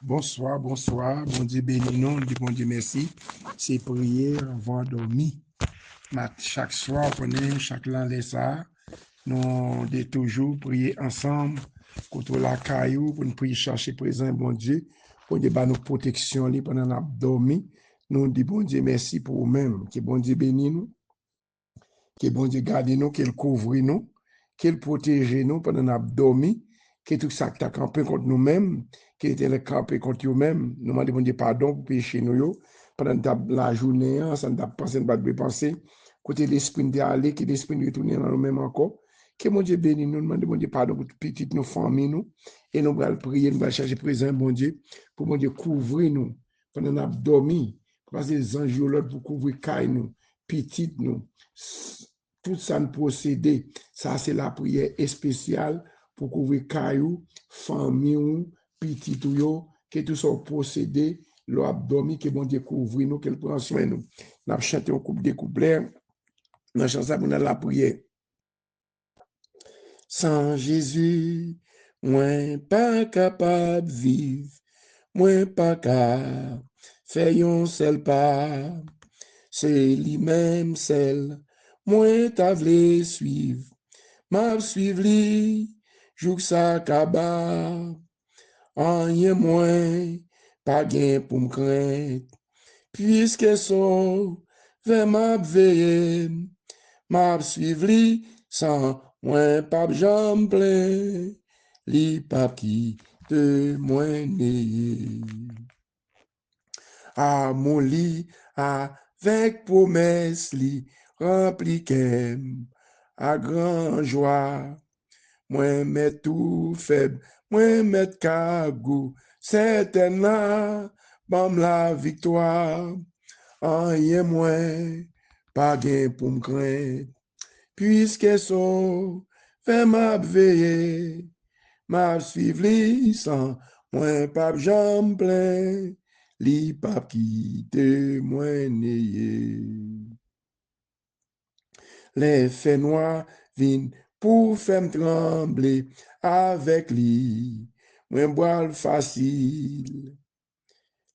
Bonsoir, bonsoir. Bon Dieu béni nous, bon Dieu merci. C'est prière avant de dormir. Chaque soir, chaque lundi ça, nous de toujours prier ensemble contre la caillou pour nous prier chercher présent bon Dieu, pour Dieu nous protection pendant la dormi. Nous disons bon Dieu merci pour vous-même, que bon Dieu béni nous, que bon Dieu garde nous, qu'il couvre nous, qu'il protège nous pendant la dormi, que tout ça qui a campé contre nous-mêmes, qui était le campé contre nous-mêmes, nous demandons bon Dieu pardon pour pécher nous pendant la journée, ça ne t'a pas pensé, côté l'esprit d'aller, que l'esprit retourner dans nous-mêmes encore. Que mon Dieu bénisse nous, demandons bon Dieu pardon pour petites nos familles, nous, et nous allons prier, nous allons chercher présent, bon Dieu, pour mon Dieu couvrir nous, pendant nous avons dormi, parce que les anges l'autre pour couvrir caille nous, petites nous, tout ça nous procéder. Ça, c'est la prière spéciale pour couvrir caillou, famille, petit ou que tout ça procédé, l'abdomen, que bon Dieu couvre nous, qu'elle prend soin de nous. Nous avons chanté un couple de couplets, nous avons chanté la prière. Sans Jésus, moi pas capable de vivre, moi pas capable faire un seul pas. C'est lui-même seul, moi t'as voulu suivre, m'a suivre lui, joue ça kaba. Rien moins, pas gain pour me craindre, puisque son vers m'a veiller, m'a suivre li, sans moins pas jambe plein, li pas qui te moins né. À mon lit, avec promesse li, rempli qu'aime, à grand joie, moi met tout faible, moi met cagou, certainement, bam la victoire, rien moins, pas gain pour me craindre, puisque son fait m'a veiller, m'a suivre li sans, moi pas jambe plein, li pas quitte moi n'ayez. Les faits noirs viennent pour faire trembler avec lui. Moi, boire facile.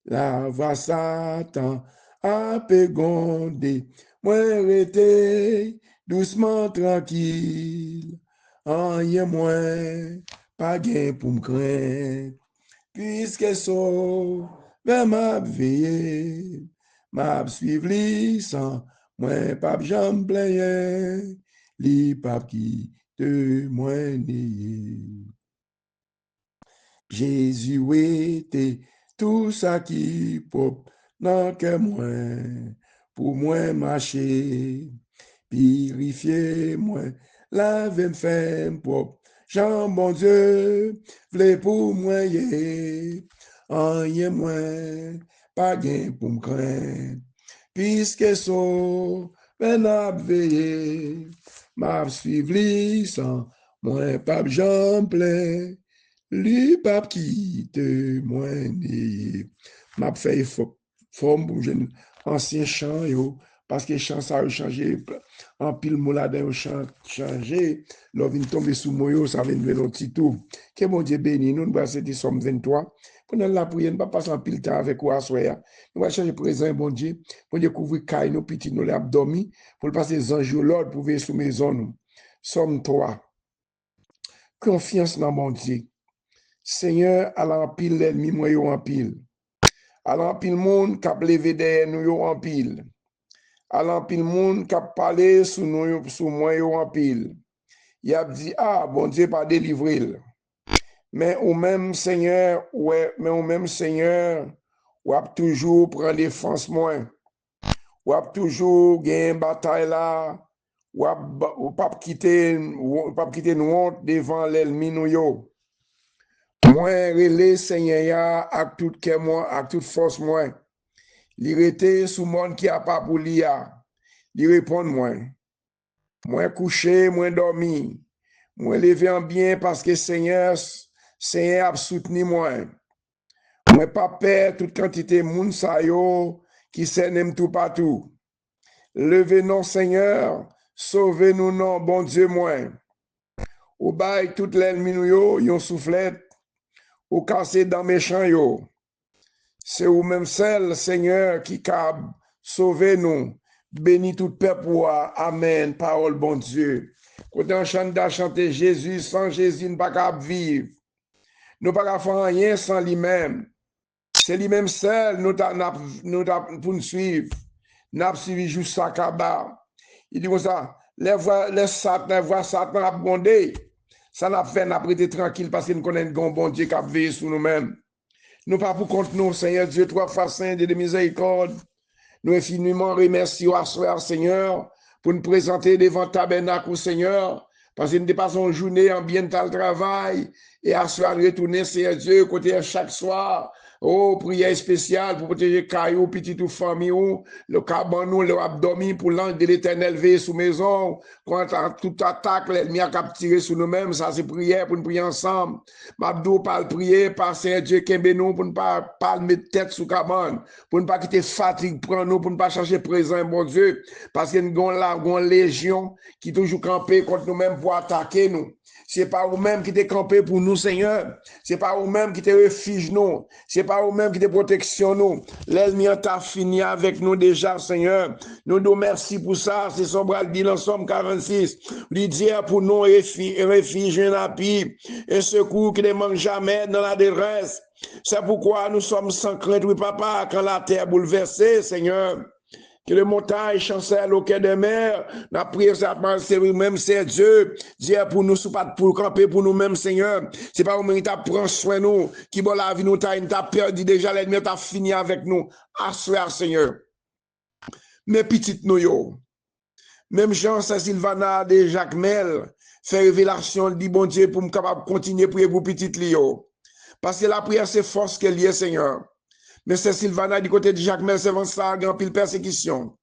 La voix Satan a pégondé. Moi, rester doucement tranquille. Rien moins, pas gain pour me craindre. Puisque sauve, vers m'a veillé, m'a suivre li sans, moi pas j'en plaigner, li pas qui te moi nier. Jésus était tout ça qui pop, non que moi, pour moi marcher, purifier moi, laver me faire pop. Jean, bon Dieu, v'lait pour moi, rien moins, pas gain pour me craindre, puisque so, ben a veillé, m'a suivre li sans, moi pas j'en plein, li pas qui te moi ni, m'a fait forme pour jeune ancien chant yo, parce que chant ça a changé, en pile moulade a changé, l'on vient tomber sous moi, ça vient de notre petit tout. Que mon Dieu bénisse nous, nous allons c'était Somme 23. Pendant la prière, nous ne passer en pile temps avec vous à soir. Nous allons chercher présent, bon Dieu, pour découvrir caille nos petits, nous les dormi, pour passer les anges l'ordre pour veiller sous maison nous. Somme 3. Confiance dans mon Dieu. Seigneur, à l'empile l'ennemi, moi, yo en pile. À l'empile monde, cap levé derrière nous, yo en pile. À l'empile monde, cap parler sous nous, sous moi, yo en pile. Il a dit, ah, bon Dieu, pas délivré. Mais au même Seigneur, ouais, mais au même Seigneur, ou a toujours prendre défense moins. Ou a toujours gagner bataille là, ou pas quitter nous honte devant l'ennemi nous yo. Moi relé Seigneur avec tout cœur moi, avec toute force moi. Li rete sous monde qui a pas pour li a. Li répond moi. Moi couché, moi dormi. Moi levé en bien parce que Seigneur a soutenu moi. Moi pas peur toute quantité moun sa yo qui s'aime tout partout. Levez-nous Seigneur, sauvez-nous non bon Dieu moi. Ou bail toute l'ennemi nous yo, yon soufflette, ou cassé dans méchant yo. C'est vous-même seul, Seigneur, qui a sauvé nous. Bénis tout peuple. Amen. Parole, bon Dieu. Quand on chante chanter Jésus, sans Jésus, nous ne pouvons pas vivre. Nous ne pouvons pas faire rien sans lui-même. C'est lui-même seul pour nous suivre. Nous avons suivi juste ça. Il dit comme ça, les Satan, voix Satan a bondé. Ça n'a fait, n'a prêté tranquille parce que nous connaissons un bon Dieu qui a veillé sur nous-mêmes. Nous pas pour compte nous, Seigneur Dieu, trois fois saint, Dieu de miséricorde. Nous infiniment remercions à soir, Seigneur, pour nous présenter devant le tabernacle, Seigneur, parce que nous dépassons une journée en bien de travail, et à soir retourner, Seigneur Dieu, côté chaque soir. Oh, prière spéciale pour protéger Caillou, petit ou famille, le cabanon, le abdomen, pour l'ange de l'éternel veiller sous maison. Quand toute attaque, l'ennemi a capturé sur nous-mêmes, ça c'est prière pour nous prier ensemble. Mabdou parle prier, par Saint-Dieu, Kembenou, pour ne pas mettre tête sous cabane, pour ne pas quitter fatigue, prendre nous, pour ne pas chercher présent, bon Dieu, parce que nous avons là, une légion qui toujours campé contre nous-mêmes pour attaquer nous. C'est pas vous-même qui t'es campé pour nous, Seigneur. C'est pas vous-même qui t'es refuge nous. C'est pas vous-même qui t'es protection nous. L'ennemi a fini avec nous déjà, Seigneur. Nous nous merci pour ça. C'est son bras dit dans Somme 46. Il dit pour nous refuge un appui, un secours qui ne manque jamais dans la détresse. C'est pourquoi nous sommes sans crainte, oui, papa, quand la terre bouleversée, Seigneur. Que les montagnes chancellent au quai de mer, la prière, c'est vous-même, c'est Dieu. Dieu pour nous, pas pour camper pour nous-mêmes, Seigneur. C'est pas vous-même qui t'a pris soin de nous, qui bon la vie nous t'a perdu déjà, l'ennemi t'a fini avec nous. Assoir, Seigneur. Mais petites nous, yo. Même Jean, Sylvana, de Jacques Mel, fait révélation, dit bon Dieu, pour me capable continuer à prier pour petites Lio. Parce que la prière, c'est force qu'elle y est, Seigneur. Mais c'est Sylvana du côté de Jacques Mel, c'est ça, grand pile persécution.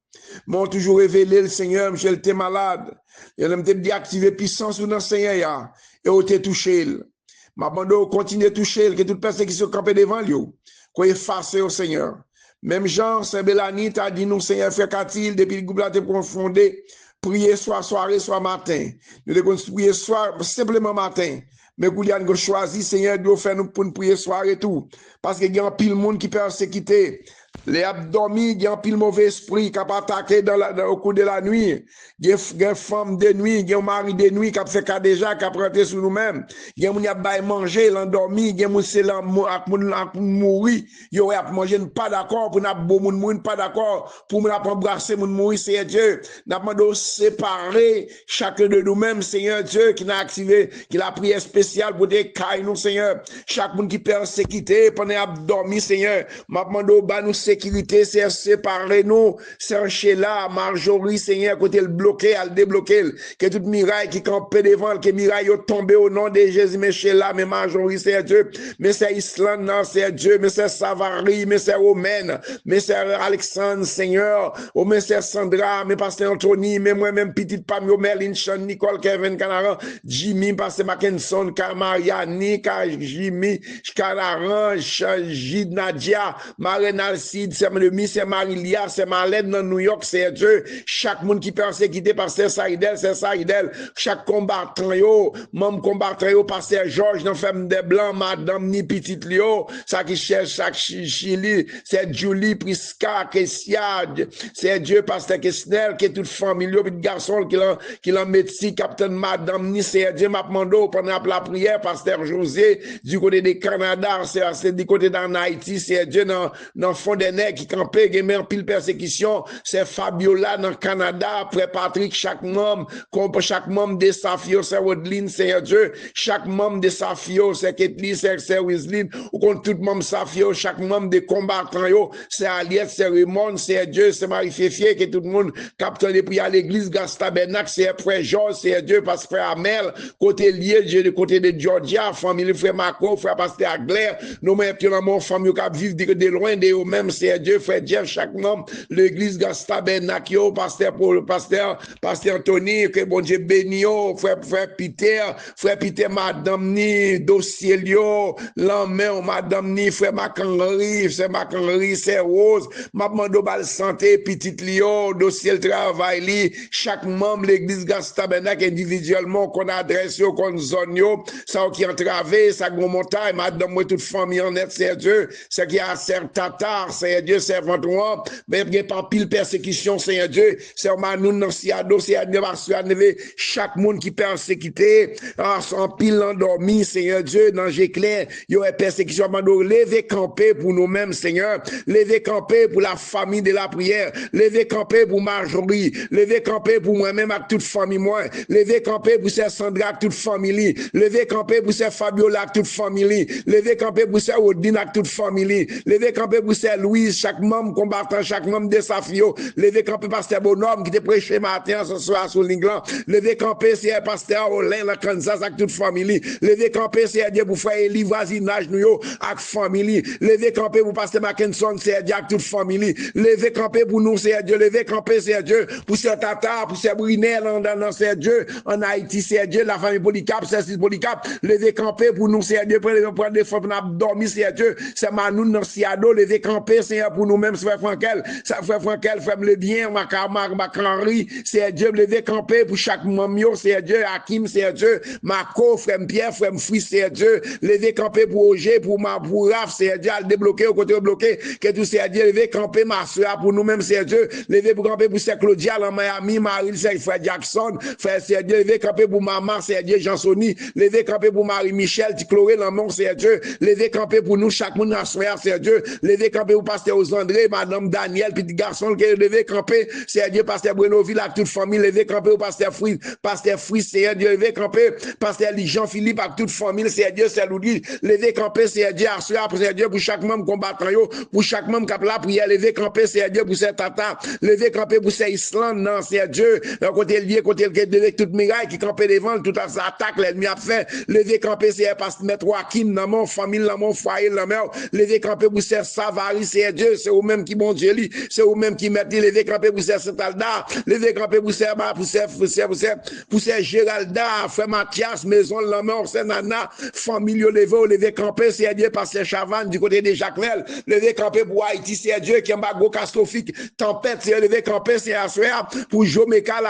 M'ont toujours révélé le Seigneur, Michel était malade. Il a dit activer puissance ou dans le Seigneur, et on été touché. Ma bande continue à toucher, que toute persécution campée devant lui, qu'on efface au Seigneur. Même Jean, Saint-Bélanie, t'a dit nous, Seigneur, frère Catil, depuis le groupe là, t'es confondé, prier soit soirée, soit matin. Nous devons prier soit simplement matin. Mais Goulian a choisi, Seigneur, de faire nous pour nous prier soir et tout. Parce qu'il y a un pile monde qui peut persécuter. Les abdominaux, il y a un pile mauvais esprit qui a attaqué au cours de la nuit. Il y a une femme de nuit, il y a un mari de nuit qui a fait cas déjà, qui a prêté sur nous-mêmes. Il y a un qui a manger, l'endormi, il y a un qui a mourir. Il y a manger, pas d'accord, pour nous mourir, pas d'accord, pour nous embrasser, nous mourir, Seigneur Dieu. Nous demandons séparer chacun de nous-mêmes, Seigneur Dieu, qui a activé, qui a prière spéciale pour des cailles, nous, Seigneur. Chaque monde qui perd sécurité, pendant abdomen, Seigneur. Nous demandons, nous sécurité, c'est séparer nous, c'est là, Marjorie, Seigneur, côté le bloqué, à le débloquer, que toute miraille qui campait devant, que miraille tombé au nom de Jésus, mais chez là, mais Marjorie, c'est Dieu, mais c'est Islande, non, c'est Dieu, mais c'est Savary, mais c'est Romaine, mais c'est Alexandre, Seigneur, oh, mais c'est Sandra, mais pasteur Anthony, mais moi-même, petite Pamio, Merlin, Sean, Nicole, Kevin, Canaran, Jimmy, pasteur Mackinson, Mariani, Jimmy, Canaran, Gide, Nadia, Marénal, c'est Marilia, c'est Malène dans New York, c'est Dieu. Chaque monde qui persécuté par c'est Saïdel, c'est Saïdel. Chaque combattant yo, même combattant yo, pasteur Georges, dans femme des blancs, madame ni petite Lio, ça qui cherche chaque Chili, c'est Julie, Prisca, Kessia, c'est Dieu, pasteur Kessner, qui est toute famille, petit garçon qui l'a médecine, capitaine madame ni, c'est Dieu, m'a demandé pendant la prière, pasteur José, du côté du Canada, c'est du côté d'en Haïti, c'est Dieu, dans fond des nègres qui campaient, qui met en pile persécution, c'est Fabiola dans le Canada, après Patrick, chaque membre de Safio, c'est Woodline, c'est Dieu, chaque membre de Safio, c'est Ketli, c'est Wislin, ou contre tout membre Safio, chaque membre de combattants, c'est Aliette, c'est Raymond, c'est Dieu, c'est Marie-Féfier, que tout le monde capte les prières à l'église, Gastabernac, c'est frère Georges, c'est Dieu, parce que frère Amel, côté lié, du côté de Georgia, famille frère Marco, frère pasteur Agler, nous-mêmes, puis dans mon famille, qui vivent de loin, de eux-mêmes, Seigneur Dieu, frère Jeff, chaque membre, l'église Gastabenakio, pasteur Anthony, que bon Dieu béni, frère Peter, madame ni, dossier lio, l'homme, madame ni, frère Mac-Henri, c'est Rose, m'a demandé bal santé, petite lio, dossier le travail li, chaque membre, l'église Gastabenak individuellement, qu'on adresse, qu'on zone yo, ça qui entravé, ça gros montagne, madame, moi, toute famille en net, c'est Dieu, c'est qui a serre tatar, c'est Dieu, servant toi, mais il n'y a pas pile persécution, c'est Dieu, c'est nous, non, c'est Dieu, chaque monde qui persécuté, en pile endormi, Seigneur Dieu, dans j'éclaire, il y a persécution, lever camper pour nous-mêmes, Seigneur, lever camper pour la famille de la prière, lever camper pour Marjorie, lever camper pour moi-même avec toute famille, moi, lever camper pour cette Sandra avec toute famille, lever camper pour cette Fabiola avec toute famille, lever camper pour cette Odine avec toute famille, lever camper pour cette Louise, chaque membre combattant, chaque membre de Safio, lever camper pasteur Bonhomme qui te prêché matin ce soir sur l'Ingland, lever camper c'est pasteur Olin la Kansas avec toute famille, lever camper c'est Dieu pour faire les voisinage nous avec famille, lever camper pour pasteur Mackinson c'est Dieu avec toute famille, lever camper pour nous c'est Dieu, lever camper c'est Dieu pour ces Tata, pour ces Brunel dans c'est Dieu, en Haïti c'est Dieu, la famille Polycarpe, c'est Polycarpe, lever camper pour nous c'est Dieu, prendre des fois pour nous dormir c'est Dieu, c'est Manoun dans Siado, lever camper c'est pour nous-mêmes, frère Frankel, frère le bien, Mac-Henri, c'est Dieu, lever camper pour chaque mamio, c'est Dieu, Hakim, c'est Dieu, Marco, frère Pierre, frère Fouy, c'est Dieu, lever camper pour Oger, pour Raf, c'est Dieu, à le débloquer, au côté bloqué, que tout c'est Dieu, lever camper, ma soeur, pour nous-mêmes, c'est Dieu, lever pour camper pour c'est Claudia, en Miami, Marie, c'est frère Jackson, frère, c'est Dieu, lever camper pour maman, c'est Dieu, Jean-Sony, lever camper pour Marie-Michel, Ticloré, l'amour, c'est Dieu, lever camper pour nous, chaque monde, c'est Dieu, lever camper pour pasteur Osandré, madame Daniel, petit garçon, qui est levé camper, c'est Dieu, pasteur Brenoville, avec toute famille, levé camper au pasteur Fouy, c'est Dieu, levé camper, pasteur Jean-Philippe, avec toute famille, c'est Dieu, c'est Louis, levé camper, c'est Dieu, c'est Dieu, pour chaque membre combattant, pour chaque membre qui a la prière, levé camper, c'est Dieu, pour cette tata, levé camper pour cette Islande, non, c'est Dieu, côté lié, côté levé toute miraille, qui campait devant, toute attaque, l'ennemi a fait, levé camper, c'est pasteur Maître Joachim, dans mon famille, dans mon foyer, dans mon levé camper pour cette Savary, c'est Dieu, c'est eux-mêmes qui bon Dieu, c'est eux-mêmes qui mettent levé camper pour cette Saint-Alda, levé camper pour cette Géralda, frère Mathias, maison, l'amour, c'est Nana, famille, levé camper, c'est Dieu, pasteur Chavannes, du côté de Jacqueline, levé camper pour Haïti, c'est Dieu, qui est un gros catastrophique, tempête, c'est levé camper, c'est Assoya, pour Jamaica,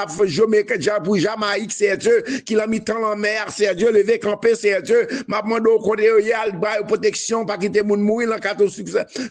pour Jamaïque, c'est Dieu, qui l'a mis dans la mer, c'est Dieu, levé camper, c'est Dieu, m'a demandé au côté, il y a protection, pas quitter mon mourir,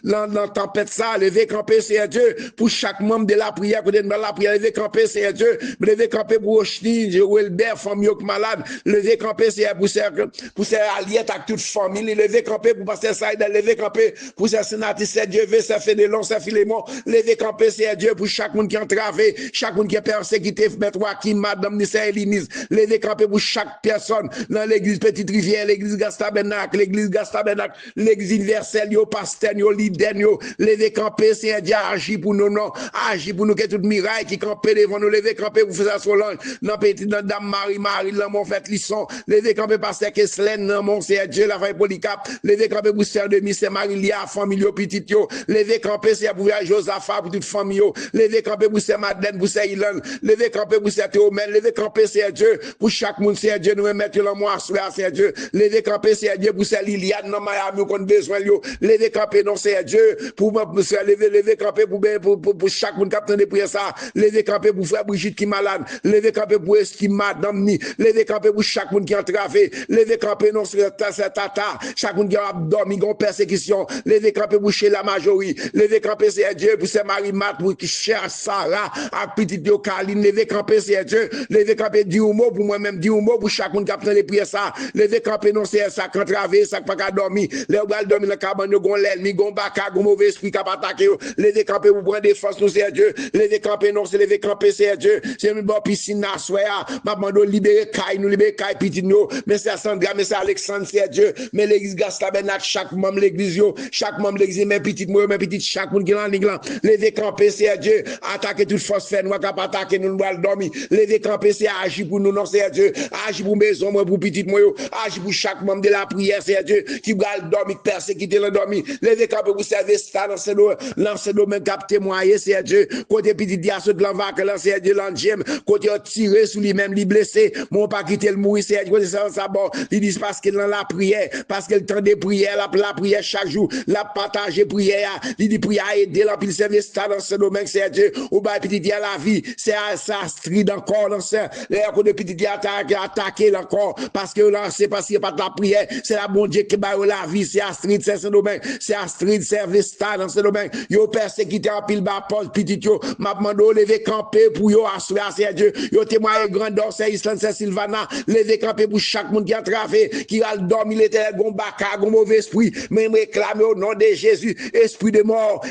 dans tempête ça, lever camper, c'est Dieu, pour chaque membre de la prière, côté de la prière, lever camper, c'est Dieu, lever camper pour Ochni, Wilbert, famille malade, lever camper, c'est pour ces alliés avec toute famille, lever camper pour passer ça, lever camper pour ces sénateurs, c'est Dieu, c'est Fédélon, c'est Philémon, lever camper, c'est Dieu, pour chaque monde qui est entravé, chaque monde qui est persécuté, Maître Joachim, Madame Nissa Elinise, lever camper pour chaque personne, dans l'église Petite Rivière, l'église Gastabenak, l'église universelle, yo pasteur, yo leader, yo lever camper, c'est Dieu, agir pour nous, non, agir pour nous, que toute miraille qui camper devant nous, lever camper pour faire ça Solange, dans petit, dans Dame Marie, dans mon fait lisson, lever camper pasteur Kesslen, dans mon c'est Dieu, la famille Polycarpe, lever camper pour sœur de c'est Marie-Lia, famille, yo petit, yo, lever camper, c'est pour Josaphat, pour toute famille, yo, lever camper pour c'est Madeleine, pour c'est Ilan, lever camper pour c'est Théomène, lever camper, c'est Dieu, pour chaque monde, c'est Dieu, nous mettre le mois, c'est Dieu, lever camper, c'est Dieu, pour c'est Liliane, dans Miami, qu'on a besoin, yo, lever camper, non, c'est Dieu, pour lever camper, pour chaque monde qui a besoin de prier ça, lever camper pour frère Brigitte qui est malade, lever camper pour qui madame ni, lever camper pour chaque monde qui est entravé, lever camper, non, c'est tata, chaque monde qui a dormi, qui a persécution, lever camper pour chez la majorité, lever camper, c'est Dieu, pour c'est Marie-Mat, pour qui cherche Sarah, à petite yo Kaline, lever camper, c'est Dieu, lever camper, dis un mot pour moi-même, dis un mot pour chaque monde qui a besoin de prier ça, lever camper, non, c'est ça, qui entravé, ça, qui pas dormi, les bal dormi dans la cabane, gon l'ennemi, gon baka, gon mauvais esprit qui a attaqué, lever camper pour prendre défense, nous, c'est Dieu, lever camper, non, c'est lever camper, c'est Dieu, c'est une bonne piscine, à soya, m'a demandé libérer Kai, nous libérer Kai, petit nous, mais c'est Sandra, mais c'est Alexandre, c'est Dieu, mais l'église Gastabenak, chaque membre l'église, chaque membre l'église, mes petites, moi, mes petites, chaque monde qui est en ligne, lever camper, c'est Dieu, attaquer toute force fait, nous, qui a attaqué, nous, nous, dormir, lever camper, c'est agir pour nous, non, c'est Dieu, agir pour maison, moi, pour petite, moi, agir pour chaque membre de la prière, c'est Dieu, qui va dormir, persécuter le dormir, lever camper pour servir Vesta dans ce domaine cap témoigner, c'est Dieu. Côté petit dia ceux de l'envers que c'est Dieu l'angème, côté tiré sur lui-même, lui blessé, mon pas quitter le mourir, c'est Dieu ça bon. Il dit parce qu'il dans la prière, parce qu'il temps de prière, la prière chaque jour, la partager prière, il dit prière aider la pile service dans ce domaine, c'est Dieu. Ou bah petit dia la vie, c'est ça strid encore dans ce les côté petit dia attaquer encore parce que là c'est parce qu'il n'y a pas de la prière, c'est la bon Dieu qui bat la vie, c'est Astrid, c'est ce domaine, c'est Astrid, service dans ce domaine. Yo persécuté en pile bas poste petit yo, m'a demandé lever camper pour yo assurer c'est Dieu. Yo témoigner grandeur c'est Island, c'est Sylvana, lever camper pour chaque monde qui a travé, qui a dormi l'éternel, gon baka, gon mauvais esprit, même réclamer au nom de Jésus, esprit de mort,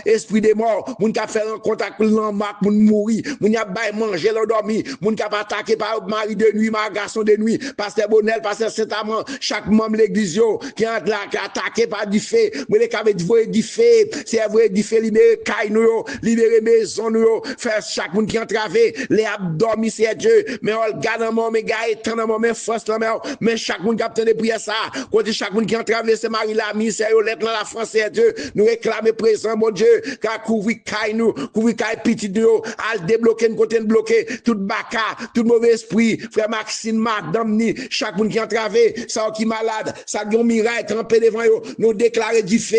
moun qui a fait un contact pour l'enmarque, moun mourir, moun y a bail manger l'endormi, moun qui a attaqué par mari de nuit, ma garçon de nuit, pasteur Bonel, pasteur Saint-Amand, chaque membre de l'église qui a attaqué par du feu, mais les cabets voyer du feu, c'est vrai du feu, libérer caille nous, libérer maison nous, faire chaque monde qui a travé, les abdomis c'est Dieu, mais on garde dans mon gars étant dans mon force dans mais chaque monde qui a besoin de prier ça, côté chaque monde qui a traversé c'est Marie Lamy, c'est lettre dans la France c'est Dieu, nous réclamer présent mon Dieu, car couvrir caille nous, couvrir caille petit nous, al débloquer côté bloqué, tout baka, tout mauvais esprit, frère Maxime, madame ni, chaque monde qui a traversé, ça qui malade, ça qui ont miracle campé devant yo, nous déclarer du feu,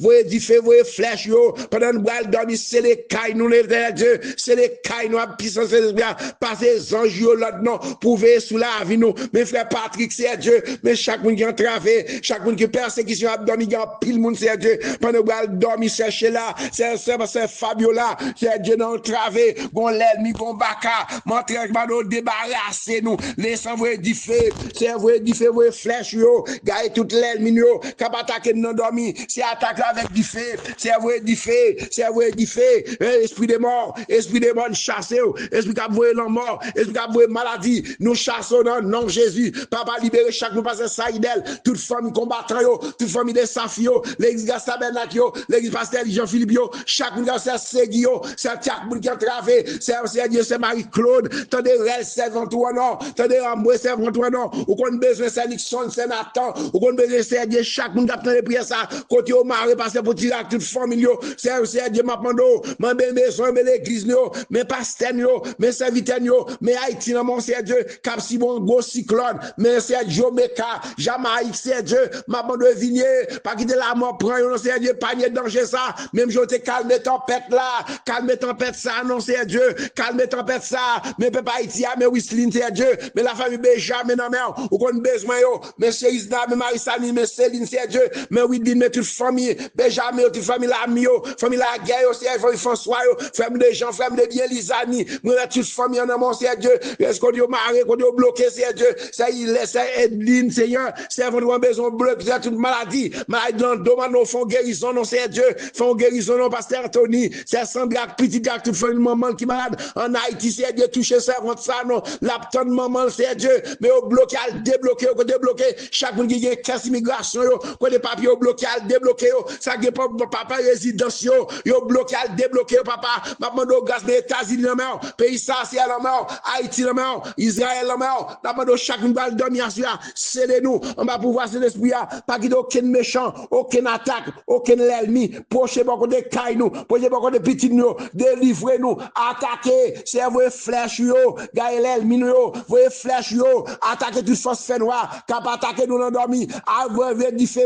voyez du feu, voyez flèche yo, pendant nous bral dormir, c'est les cailles nous les Dieu, c'est les cailles nous à puissance de l'esprit, passer les anges yo là non, pour veiller sous la vie nous, mes frères Patrick c'est Dieu, mais chaque monde qui a traversé, chaque monde qui persécution a dormi, il y a pile monde c'est Dieu, pendant nous bral dormir chercher là, c'est Fabiola, c'est Dieu dans le travé, gon l'ennemi, gon baka, montrer que nous débarrasser nous, laissons voyer du feu, c'est voyer du feu, voyer flèche yo, gagne toute l'ennemi yo, cap attaquer nous dormi, c'est attaque avec du feu, c'est voyer du feu, c'est voyer du feu, esprit de mort, chasser, esprit qui voyer la mort, esprit qui voyer maladie, nous chassons dans le nom de Jésus, papa libérer chaque nous passer Saïdel, toute famille combattant yo, toute famille de Safio, l'église Gastabernac yo, l'église pasteur Jean-Philippe yo, chaque nous c'est Segui c'est chaque monde qui a travé, c'est Dieu, c'est Marie-Claude, tendez Rel servant toi non, tendez Ambrose servant toi non, ou qu'on besoin c'est Nixon, c'est Nathan, ou qu'on besoin c'est Dieu, chaque monde qui a traversé prière ça, côté au mari passer pour tirer toute famille c'est Dieu m'a demandé, m'a besoin mais l'église yo, mais pasteur yo, mais serviteur yo, mais Haïti dans mon c'est Dieu, Cap Simon gros cyclone, mais c'est Jamaica, Jamaïque c'est Dieu, m'a demandé vigner, pas quitter la mort prend non c'est Dieu, panier danger ça, même je te calme tempête là, calme tempête ça, non c'est Dieu, calme tempête ça, mais peuple Haïti mais Wisline c'est Dieu, mais la famille Benjamin non mais ou qu'on besoin yo, mais c'est Isna, mais Marie-Sani, mais Céline c'est Dieu, mais Widine, mais toute famille, Benjamin, toute famille l'ami famille la guerre c'est François famille des gens, famille de bien Lisani, mais toute famille en amont c'est Dieu, est-ce qu'on dit maré, qu'on dit bloqué c'est Dieu, c'est Edline Seigneur, c'est vraiment besoin bloqué, c'est toute maladie dans le domaine nous font guérison non c'est Dieu, font guérison non pasteur Tony, c'est Sandra petit gars toute famille maman qui malade en Haïti c'est Dieu toucher servante ça non, l'abton maman c'est Dieu, mais au bloqué al débloqué au débloqué chaque monde qui a caisse immigration yo, côté papier au bloqué al débloqué ça que papa résidence yo bloqué al débloqué papa maman do gaz des États-Unis la main pays ça c'est la main Haïti la main Israël la main maman chaque monde va dormir sur c'est nous on va pouvoir c'est l'esprit pas qu'il aucun méchant aucune attaque aucun ennemi proche beaucoup de caille nous proche beaucoup de petit nous délivrer nous attaquer c'est vrai flèche yo gagne l'ennemi yo voyez flèche yo attaquer toute force fait noir cap attaquer nous l'endormi avoir du feu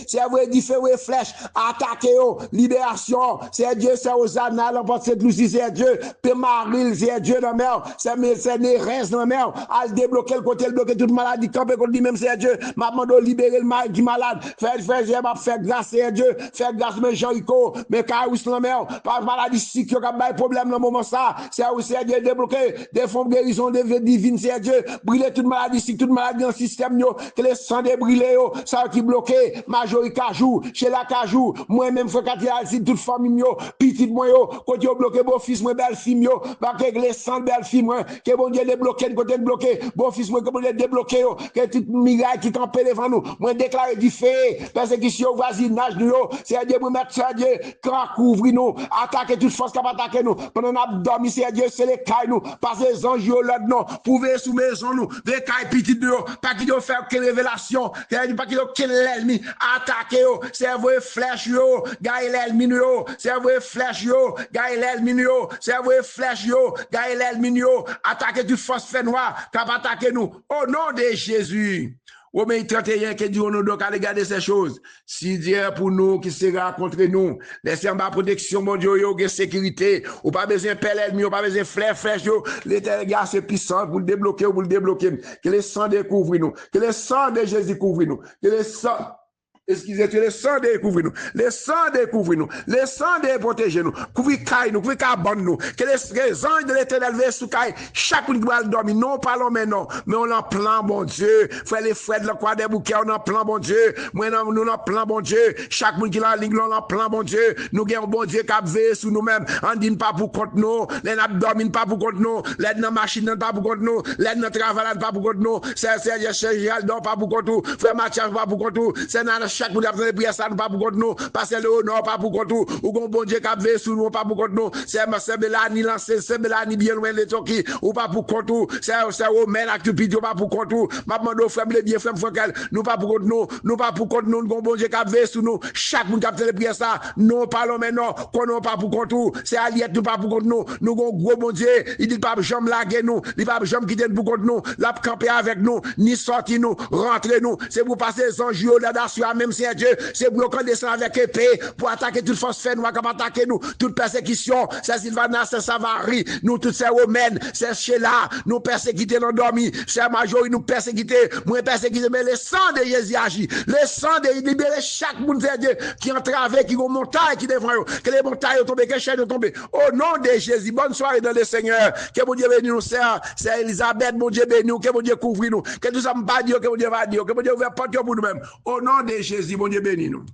c'est vrai du feu flèche attaquer yo libération c'est Dieu c'est Hosanna l'emporte cette Lucie c'est Dieu pe Maril c'est Dieu dans mer c'est Nérès dans mer à débloquer le côté bloquer toute maladie camper contre lui même c'est Dieu m'a demandé libérer le mal qui malade faire grâce c'est Dieu faire grâce mais Jean-Rico mais Carus dans mer par maladie si qui a pas problème dans moment ça c'est aussi Dieu débloquer des fonds guérison des divines c'est Dieu brûler toute maladie si toute maladie dans système yo que les sang débrûlé ça qui bloqué majorité cajou chez la cajou moi même frère si toute famille yo petite moi yo côté bloqué beau fils moi belle fille yo pas que les sang belle fille moi que bon Dieu débloquer côté bloqué beau fils moi que bon Dieu débloquer que toute miracle qui campé devant nous moi déclarer du feu persécution voisinage nous c'est Dieu pour mettre ça Dieu quand couvrir nous attaquer toute force qui va attaquer nous pendant on a dormi c'est Dieu c'est les cailles nous parce les anges yo là non pouvoir sous maison nous des cailles petites nous pas qui doit faire quelle révélation pas qui doit quel ennemi attaquer c'est vrai flèche flèche yo, gagne l'ennemi yo, servez flèche yo, gagne l'ennemi yo, servez flèche yo, gagne l'ennemi yo, attaquez toute force fait noire, cap attaquer nous, au nom de Jésus. Romains 31 qui dit, on nous doit regarder ces choses. Si Dieu est pour nous, qui sera contre nous, laissez en bas protection, mon Dieu, yo, sécurité, ou pas besoin de pelle ennemi, ou pas besoin de flèche, yo, l'éternel gars, c'est puissant, pour le débloquer, ou pour le débloquer, que le sang découvre nous, que le sang de Jésus couvre nous, que le sang, excusez, que le sang découvre nous, le sang découvre nous, le sang de protéger nous, couvrir caille nous, couvrir carbone nous, que les anges de l'éternel veillent sous caille, chaque une qui va dormir, non parlons maintenant, mais on en plan, bon Dieu, frère les frères de la croix des bouquets, on en plan, bon Dieu, moi, nous en plan, bon Dieu, chaque monde qui l'a en ligne, on en plan, bon Dieu, nous gagnons, bon Dieu, qui a veillé sous nous-mêmes, on dit pas pour contre nous, les n'a dormi pas pour contre nous, les n'a machine pas pour contre nous, les n'a travail pas pour contre nous, c'est Gérald pas pour contre nous, frère Mathias pas pour contre nous, c'est chaque monde qui a besoin de prière, ça pas pour contre nous, parce que le honneur pas pour contre nous, ou bon Dieu qui a veillé sous nous, pas pour contre nous, c'est Belani lancé, c'est Belani bien loin de Turquie, ou pas pour contre nous, c'est Romain Actupide, pas pour contre nous, ma demande aux frères, les bien frères, nous pas pour contre nous pas pour contre nous, bon Dieu qui a veillé sous nous, chaque monde qui a besoin de prière, ça, non parlons maintenant, qu'on n'a pas pour contre nous, c'est Aliette, nous pas pour contre nous, nous gros bon Dieu, il dit pas jamais laguer nous, il pas jamais quitter pour contre nous, la camper avec nous, ni sortir nous, rentrer nous, c'est pour passer les anges là-dessus, même si Dieu, c'est pour qu'on descende avec épée, pour attaquer toute force fait noire, comme attaquer nous, toute persécution, c'est Sylvana, c'est Savary, nous toutes ces romaines, c'est Sheila, nous persécuter, nous dormir, c'est Majori, nous persécuter, moins persécuter, mais le sang de Jésus agit, le sang de libérer chaque monde, c'est Dieu, qui entrave, qui ont montagne, qui devant, que les montagnes tombent, que les chaînes tombent, au nom de Jésus, bonne soirée dans le Seigneur, que mon Dieu bénisse nous, c'est Elisabeth, mon Dieu bénisse nous, que mon Dieu couvre nous, que nous sommes pas Dieu, que mon Dieu va dire, que mon Dieu ouvre porte pour nous-mêmes, au nom de Jésus, mon Dieu bénisse nous.